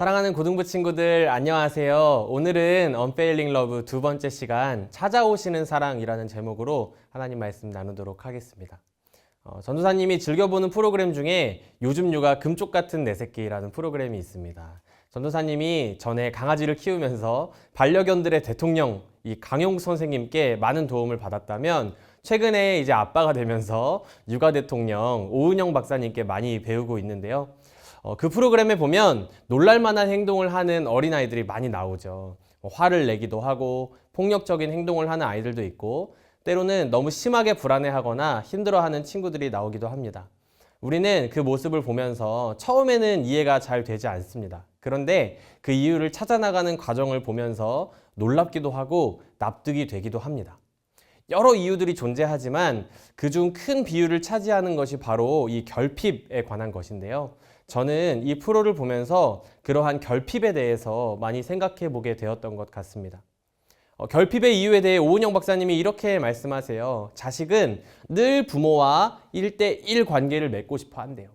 사랑하는 고등부 친구들 안녕하세요. 오늘은 Unfailing Love 두 번째 시간 찾아오시는 사랑이라는 제목으로 하나님 말씀 나누도록 하겠습니다. 전도사님이 즐겨보는 프로그램 중에 요즘 육아 금쪽 같은 내 새끼라는 프로그램이 있습니다. 전도사님이 전에 강아지를 키우면서 반려견들의 대통령 이 강용 선생님께 많은 도움을 받았다면 최근에 이제 아빠가 되면서 육아 대통령 오은영 박사님께 많이 배우고 있는데요. 그 프로그램에 보면 놀랄만한 행동을 하는 어린아이들이 많이 나오죠. 화를 내기도 하고 폭력적인 행동을 하는 아이들도 있고 때로는 너무 심하게 불안해하거나 힘들어하는 친구들이 나오기도 합니다. 우리는 그 모습을 보면서 처음에는 이해가 잘 되지 않습니다. 그런데 그 이유를 찾아나가는 과정을 보면서 놀랍기도 하고 납득이 되기도 합니다. 여러 이유들이 존재하지만 그중 큰 비율을 차지하는 것이 바로 이 결핍에 관한 것인데요. 저는 이 프로를 보면서 그러한 결핍에 대해서 많이 생각해 보게 되었던 것 같습니다. 결핍의 이유에 대해 오은영 박사님이 이렇게 말씀하세요. 자식은 늘 부모와 1대1 관계를 맺고 싶어 한대요.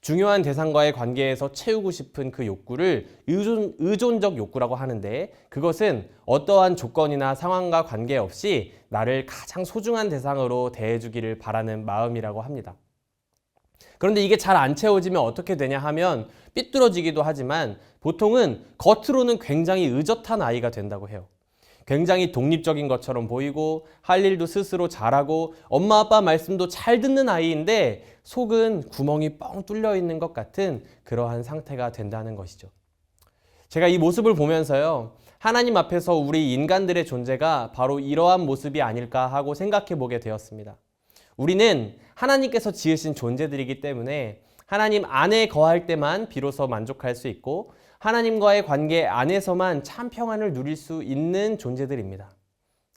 중요한 대상과의 관계에서 채우고 싶은 그 욕구를 의존적 욕구라고 하는데 그것은 어떠한 조건이나 상황과 관계없이 나를 가장 소중한 대상으로 대해주기를 바라는 마음이라고 합니다. 그런데 이게 잘 안 채워지면 어떻게 되냐 하면 삐뚤어지기도 하지만 보통은 겉으로는 굉장히 의젓한 아이가 된다고 해요. 굉장히 독립적인 것처럼 보이고 할 일도 스스로 잘하고 엄마 아빠 말씀도 잘 듣는 아이인데 속은 구멍이 뻥 뚫려 있는 것 같은 그러한 상태가 된다는 것이죠. 제가 이 모습을 보면서요. 하나님 앞에서 우리 인간들의 존재가 바로 이러한 모습이 아닐까 하고 생각해 보게 되었습니다. 우리는 하나님께서 지으신 존재들이기 때문에 하나님 안에 거할 때만 비로소 만족할 수 있고 하나님과의 관계 안에서만 참 평안을 누릴 수 있는 존재들입니다.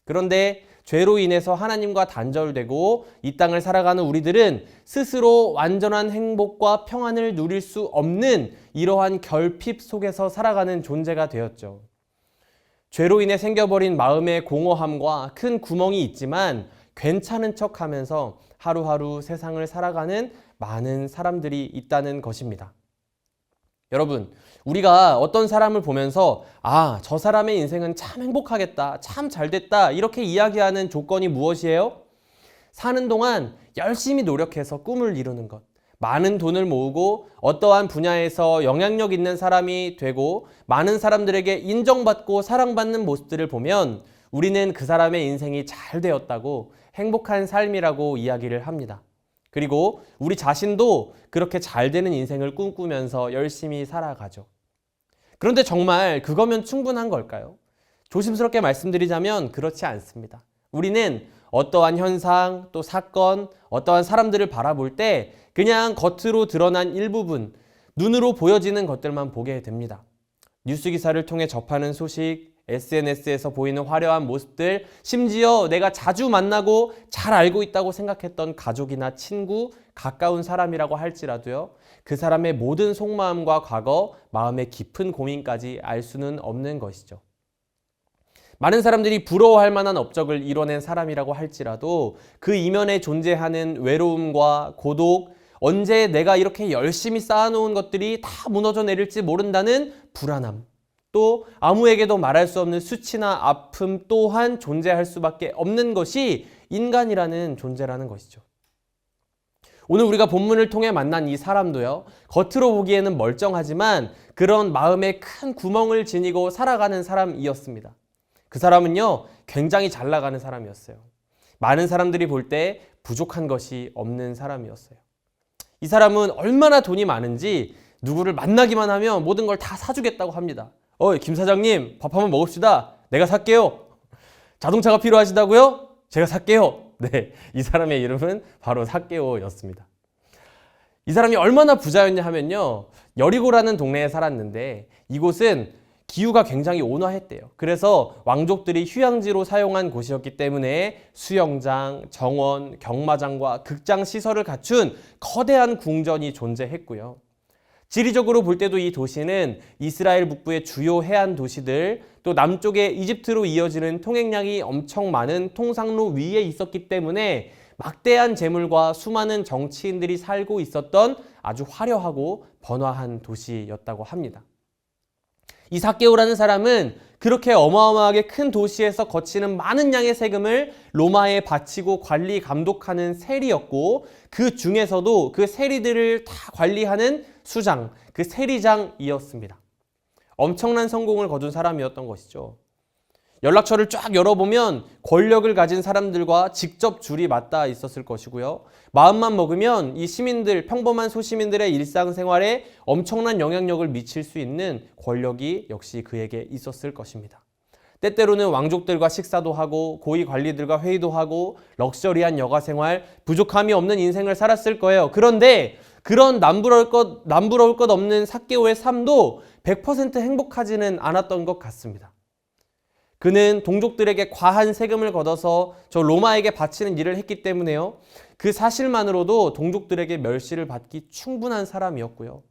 그런데 죄로 인해서 하나님과 단절되고 이 땅을 살아가는 우리들은 스스로 완전한 행복과 평안을 누릴 수 없는 이러한 결핍 속에서 살아가는 존재가 되었죠. 죄로 인해 생겨버린 마음의 공허함과 큰 구멍이 있지만 괜찮은 척하면서 하루하루 세상을 살아가는 많은 사람들이 있다는 것입니다. 여러분, 우리가 어떤 사람을 보면서 저 사람의 인생은 참 행복하겠다, 참 잘됐다 이렇게 이야기하는 조건이 무엇이에요? 사는 동안 열심히 노력해서 꿈을 이루는 것, 많은 돈을 모으고 어떠한 분야에서 영향력 있는 사람이 되고 많은 사람들에게 인정받고 사랑받는 모습들을 보면 우리는 그 사람의 인생이 잘 되었다고 행복한 삶이라고 이야기를 합니다. 그리고 우리 자신도 그렇게 잘 되는 인생을 꿈꾸면서 열심히 살아가죠. 그런데 정말 그거면 충분한 걸까요? 조심스럽게 말씀드리자면 그렇지 않습니다. 우리는 어떠한 현상, 또 사건, 어떠한 사람들을 바라볼 때 그냥 겉으로 드러난 일부분, 눈으로 보여지는 것들만 보게 됩니다. 뉴스 기사를 통해 접하는 소식, SNS에서 보이는 화려한 모습들, 심지어 내가 자주 만나고 잘 알고 있다고 생각했던 가족이나 친구, 가까운 사람이라고 할지라도요, 그 사람의 모든 속마음과 과거, 마음의 깊은 고민까지 알 수는 없는 것이죠. 많은 사람들이 부러워할 만한 업적을 이뤄낸 사람이라고 할지라도 그 이면에 존재하는 외로움과 고독, 언제 내가 이렇게 열심히 쌓아놓은 것들이 다 무너져 내릴지 모른다는 불안함, 또 아무에게도 말할 수 없는 수치나 아픔 또한 존재할 수밖에 없는 것이 인간이라는 존재라는 것이죠. 오늘 우리가 본문을 통해 만난 이 사람도요, 겉으로 보기에는 멀쩡하지만 그런 마음에 큰 구멍을 지니고 살아가는 사람이었습니다. 그 사람은요, 굉장히 잘 나가는 사람이었어요. 많은 사람들이 볼 때 부족한 것이 없는 사람이었어요. 이 사람은 얼마나 돈이 많은지 누구를 만나기만 하면 모든 걸 다 사주겠다고 합니다. 김 사장님, 밥 한번 먹읍시다. 내가 살게요. 자동차가 필요하시다고요? 제가 살게요. 네, 이 사람의 이름은 바로 삭개오였습니다. 이 사람이 얼마나 부자였냐 하면요, 여리고라는 동네에 살았는데 이곳은 기후가 굉장히 온화했대요. 그래서 왕족들이 휴양지로 사용한 곳이었기 때문에 수영장, 정원, 경마장과 극장 시설을 갖춘 거대한 궁전이 존재했고요. 지리적으로 볼 때도 이 도시는 이스라엘 북부의 주요 해안 도시들, 또 남쪽에 이집트로 이어지는 통행량이 엄청 많은 통상로 위에 있었기 때문에 막대한 재물과 수많은 정치인들이 살고 있었던 아주 화려하고 번화한 도시였다고 합니다. 이 삭개오라는 사람은 그렇게 어마어마하게 큰 도시에서 거치는 많은 양의 세금을 로마에 바치고 관리 감독하는 세리였고, 그 중에서도 그 세리들을 다 관리하는 수장, 그 세리장이었습니다. 엄청난 성공을 거둔 사람이었던 것이죠. 연락처를 쫙 열어보면 권력을 가진 사람들과 직접 줄이 맞닿아 있었을 것이고요. 마음만 먹으면 이 시민들, 평범한 소시민들의 일상생활에 엄청난 영향력을 미칠 수 있는 권력이 역시 그에게 있었을 것입니다. 때때로는 왕족들과 식사도 하고 고위 관리들과 회의도 하고 럭셔리한 여가생활, 부족함이 없는 인생을 살았을 거예요. 그런데 그런 남부러울 것 없는 삭개오의 삶도 100% 행복하지는 않았던 것 같습니다. 그는 동족들에게 과한 세금을 걷어서 저 로마에게 바치는 일을 했기 때문에요. 그 사실만으로도 동족들에게 멸시를 받기 충분한 사람이었고요.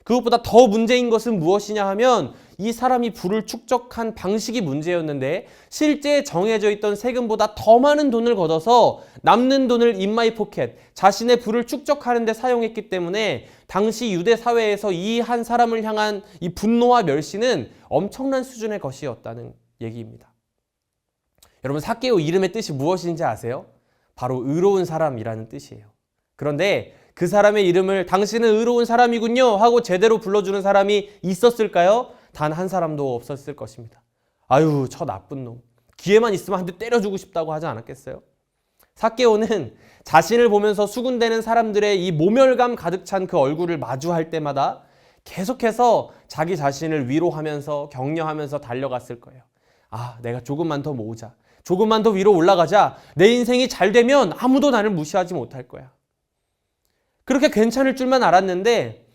그것보다 더 문제인 것은 무엇이냐 하면 이 사람이 부를 축적한 방식이 문제였는데, 실제 정해져 있던 세금보다 더 많은 돈을 걷어서 남는 돈을 in my pocket, 자신의 부를 축적하는 데 사용했기 때문에 당시 유대 사회에서 이 한 사람을 향한 이 분노와 멸시는 엄청난 수준의 것이었다는 얘기입니다. 여러분, 삭개오 이름의 뜻이 무엇인지 아세요? 바로 의로운 사람이라는 뜻이에요. 그런데 그 사람의 이름을 당신은 의로운 사람이군요 하고 제대로 불러주는 사람이 있었을까요? 단 한 사람도 없었을 것입니다. 아유, 저 나쁜 놈. 기회만 있으면 한 대 때려주고 싶다고 하지 않았겠어요? 삭개오는 자신을 보면서 수군대는 사람들의 이 모멸감 가득 찬 그 얼굴을 마주할 때마다 계속해서 자기 자신을 위로하면서 격려하면서 달려갔을 거예요. 아, 내가 조금만 더 모으자. 조금만 더 위로 올라가자. 내 인생이 잘 되면 아무도 나를 무시하지 못할 거야. 그렇게 괜찮을 줄만 알았는데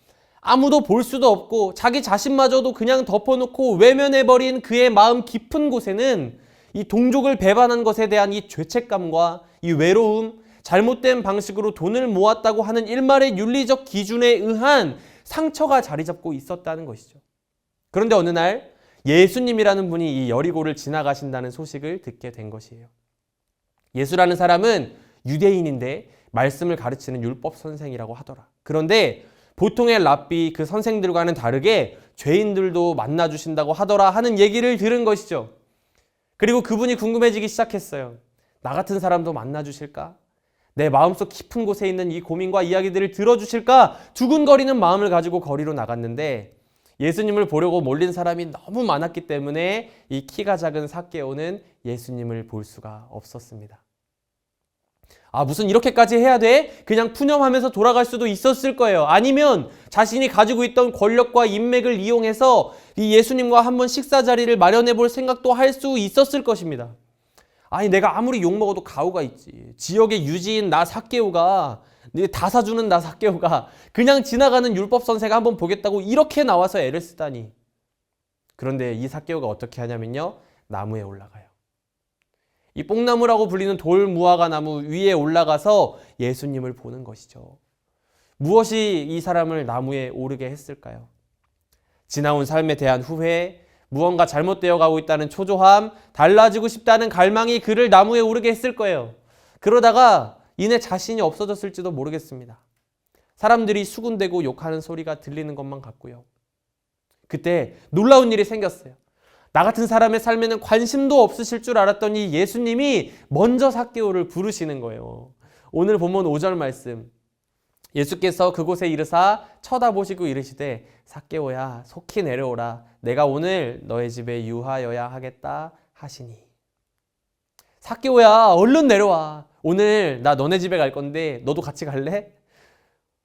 아무도 볼 수도 없고 자기 자신마저도 그냥 덮어놓고 외면해버린 그의 마음 깊은 곳에는 이 동족을 배반한 것에 대한 이 죄책감과 이 외로움, 잘못된 방식으로 돈을 모았다고 하는 일말의 윤리적 기준에 의한 상처가 자리 잡고 있었다는 것이죠. 그런데 어느 날 예수님이라는 분이 이 여리고를 지나가신다는 소식을 듣게 된 것이에요. 예수라는 사람은 유대인인데 말씀을 가르치는 율법 선생이라고 하더라. 그런데 보통의 랍비 그 선생들과는 다르게 죄인들도 만나주신다고 하더라 하는 얘기를 들은 것이죠. 그리고 그분이 궁금해지기 시작했어요. 나 같은 사람도 만나주실까? 내 마음속 깊은 곳에 있는 이 고민과 이야기들을 들어주실까? 두근거리는 마음을 가지고 거리로 나갔는데 예수님을 보려고 몰린 사람이 너무 많았기 때문에 이 키가 작은 삭개오는 예수님을 볼 수가 없었습니다. 아, 무슨 이렇게까지 해야 돼? 그냥 푸념하면서 돌아갈 수도 있었을 거예요. 아니면 자신이 가지고 있던 권력과 인맥을 이용해서 이 예수님과 한번 식사 자리를 마련해 볼 생각도 할 수 있었을 것입니다. 아니, 내가 아무리 욕먹어도 가오가 있지. 지역의 유지인 나 삭개오가, 다 사주는 나 삭개오가 그냥 지나가는 율법 선생을 한번 보겠다고 이렇게 나와서 애를 쓰다니. 그런데 이 삭개오가 어떻게 하냐면요, 나무에 올라가요. 이 뽕나무라고 불리는 돌무화과 나무 위에 올라가서 예수님을 보는 것이죠. 무엇이 이 사람을 나무에 오르게 했을까요? 지나온 삶에 대한 후회, 무언가 잘못되어 가고 있다는 초조함, 달라지고 싶다는 갈망이 그를 나무에 오르게 했을 거예요. 그러다가 이내 자신이 없어졌을지도 모르겠습니다. 사람들이 수군대고 욕하는 소리가 들리는 것만 같고요. 그때 놀라운 일이 생겼어요. 나 같은 사람의 삶에는 관심도 없으실 줄 알았더니 예수님이 먼저 삭개오를 부르시는 거예요. 오늘 본문 5절 말씀. 예수께서 그곳에 이르사 쳐다보시고 이르시되 삭개오야 속히 내려오라. 내가 오늘 너의 집에 유하여야 하겠다 하시니. 삭개오야 얼른 내려와. 오늘 나 너네 집에 갈 건데 너도 같이 갈래?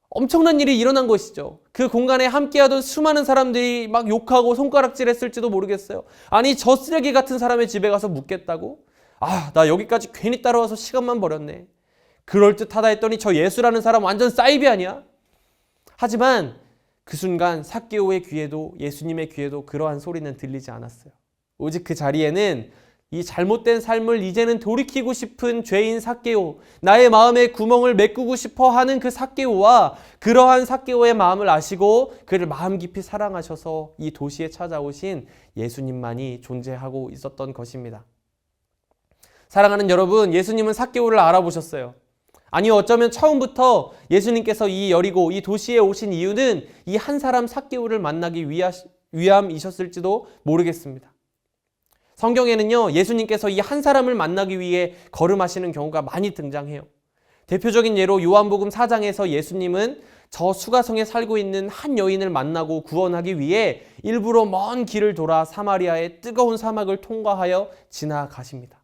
엄청난 일이 일어난 것이죠. 그 공간에 함께하던 수많은 사람들이 막 욕하고 손가락질 했을지도 모르겠어요. 아니, 저 쓰레기 같은 사람의 집에 가서 묵겠다고? 아, 나 여기까지 괜히 따라와서 시간만 버렸네. 그럴듯하다 했더니 저 예수라는 사람 완전 사이비 아니야? 하지만 그 순간 삭개오의 귀에도 예수님의 귀에도 그러한 소리는 들리지 않았어요. 오직 그 자리에는 이 잘못된 삶을 이제는 돌이키고 싶은 죄인 삭개오, 나의 마음에 구멍을 메꾸고 싶어 하는 그 삭개오와 그러한 삭개오의 마음을 아시고 그를 마음 깊이 사랑하셔서 이 도시에 찾아오신 예수님만이 존재하고 있었던 것입니다. 사랑하는 여러분, 예수님은 삭개오를 알아보셨어요. 아니, 어쩌면 처음부터 예수님께서 이 여리고 이 도시에 오신 이유는 이 한 사람 삭개오를 만나기 위함이셨을지도 모르겠습니다. 성경에는요, 예수님께서 이 한 사람을 만나기 위해 걸음하시는 경우가 많이 등장해요. 대표적인 예로 요한복음 4장에서 예수님은 저 수가성에 살고 있는 한 여인을 만나고 구원하기 위해 일부러 먼 길을 돌아 사마리아의 뜨거운 사막을 통과하여 지나가십니다.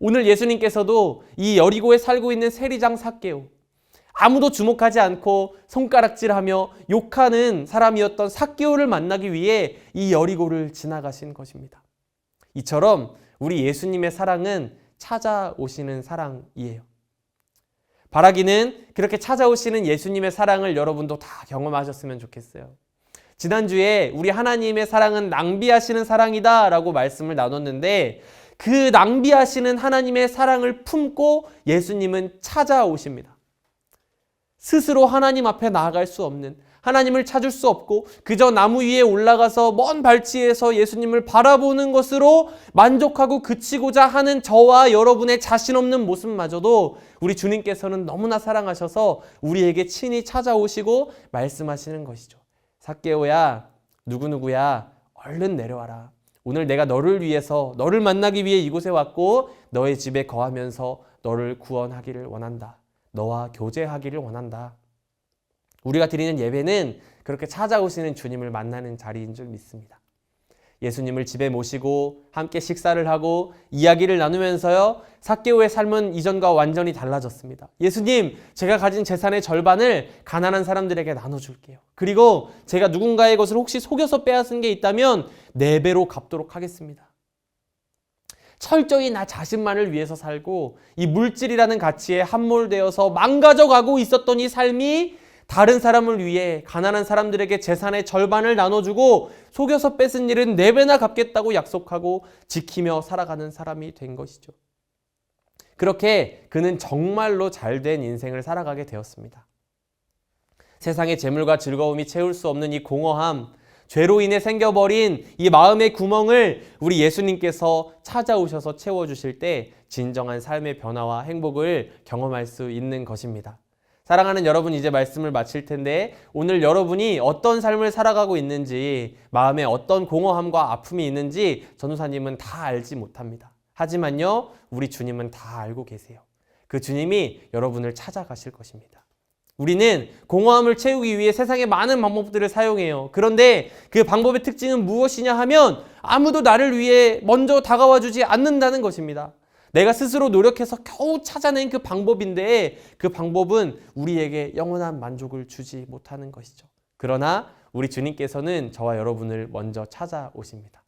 오늘 예수님께서도 이 여리고에 살고 있는 세리장 삭개오, 아무도 주목하지 않고 손가락질하며 욕하는 사람이었던 삭개오를 만나기 위해 이 여리고를 지나가신 것입니다. 이처럼 우리 예수님의 사랑은 찾아오시는 사랑이에요. 바라기는 그렇게 찾아오시는 예수님의 사랑을 여러분도 다 경험하셨으면 좋겠어요. 지난주에 우리 하나님의 사랑은 낭비하시는 사랑이다 라고 말씀을 나눴는데, 그 낭비하시는 하나님의 사랑을 품고 예수님은 찾아오십니다. 스스로 하나님 앞에 나아갈 수 없는, 하나님을 찾을 수 없고 그저 나무 위에 올라가서 먼 발치에서 예수님을 바라보는 것으로 만족하고 그치고자 하는 저와 여러분의 자신 없는 모습마저도 우리 주님께서는 너무나 사랑하셔서 우리에게 친히 찾아오시고 말씀하시는 것이죠. 삭개오야, 누구누구야, 얼른 내려와라. 오늘 내가 너를 위해서, 너를 만나기 위해 이곳에 왔고 너의 집에 거하면서 너를 구원하기를 원한다. 너와 교제하기를 원한다. 우리가 드리는 예배는 그렇게 찾아오시는 주님을 만나는 자리인 줄 믿습니다. 예수님을 집에 모시고 함께 식사를 하고 이야기를 나누면서요, 삭개오의 삶은 이전과 완전히 달라졌습니다. 예수님, 제가 가진 재산의 절반을 가난한 사람들에게 나눠줄게요. 그리고 제가 누군가의 것을 혹시 속여서 빼앗은 게 있다면 4배로 갚도록 하겠습니다. 철저히 나 자신만을 위해서 살고 이 물질이라는 가치에 함몰되어서 망가져가고 있었던 이 삶이 다른 사람을 위해 가난한 사람들에게 재산의 절반을 나눠주고 속여서 뺏은 일은 4배나 갚겠다고 약속하고 지키며 살아가는 사람이 된 것이죠. 그렇게 그는 정말로 잘된 인생을 살아가게 되었습니다. 세상의 재물과 즐거움이 채울 수 없는 이 공허함, 죄로 인해 생겨버린 이 마음의 구멍을 우리 예수님께서 찾아오셔서 채워주실 때 진정한 삶의 변화와 행복을 경험할 수 있는 것입니다. 사랑하는 여러분, 이제 말씀을 마칠 텐데 오늘 여러분이 어떤 삶을 살아가고 있는지, 마음에 어떤 공허함과 아픔이 있는지 전도사님은 다 알지 못합니다. 하지만요, 우리 주님은 다 알고 계세요. 그 주님이 여러분을 찾아가실 것입니다. 우리는 공허함을 채우기 위해 세상의 많은 방법들을 사용해요. 그런데 그 방법의 특징은 무엇이냐 하면 아무도 나를 위해 먼저 다가와 주지 않는다는 것입니다. 내가 스스로 노력해서 겨우 찾아낸 그 방법인데 그 방법은 우리에게 영원한 만족을 주지 못하는 것이죠. 그러나 우리 주님께서는 저와 여러분을 먼저 찾아오십니다.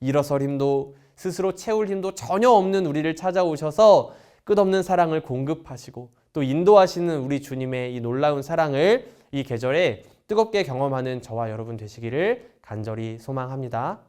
일어설 힘도 스스로 채울 힘도 전혀 없는 우리를 찾아오셔서 끝없는 사랑을 공급하시고 또 인도하시는 우리 주님의 이 놀라운 사랑을 이 계절에 뜨겁게 경험하는 저와 여러분 되시기를 간절히 소망합니다.